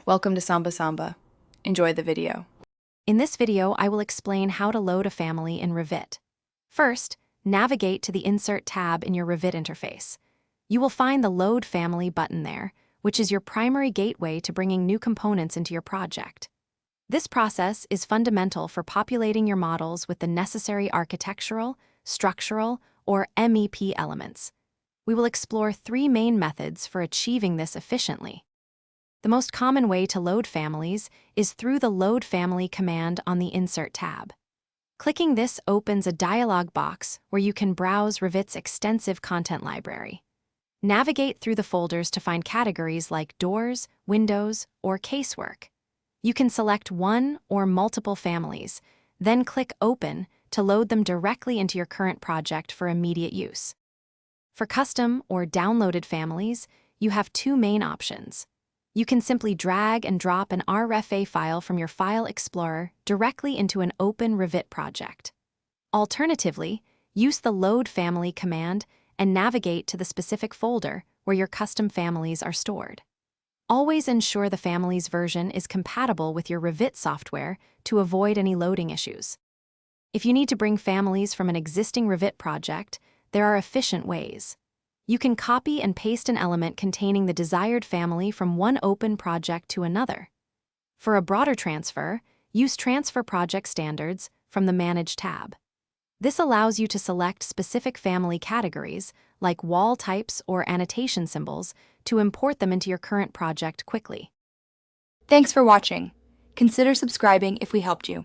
Welcome to Samba Samba. Enjoy the video. In this video, I will explain how to load a family in Revit. First, navigate to the Insert tab in your Revit interface. You will find the Load Family button there, which is your primary gateway to bringing new components into your project. This process is fundamental for populating your models with the necessary architectural, structural, or MEP elements. We will explore three main methods for achieving this efficiently. The most common way to load families is through the Load Family command on the Insert tab. Clicking this opens a dialog box where you can browse Revit's extensive content library. Navigate through the folders to find categories like Doors, Windows, or Casework. You can select one or multiple families, then click Open to load them directly into your current project for immediate use. For custom or downloaded families, you have two main options. You can simply drag and drop an RFA file from your File Explorer directly into an open Revit project. Alternatively, use the Load Family command and navigate to the specific folder where your custom families are stored. Always ensure the family's version is compatible with your Revit software to avoid any loading issues. If you need to bring families from an existing Revit project, there are efficient ways. You can copy and paste an element containing the desired family from one open project to another. For a broader transfer, use Transfer Project Standards from the Manage tab. This allows you to select specific family categories, like wall types or annotation symbols, to import them into your current project quickly. Thanks for watching. Consider subscribing if we helped you.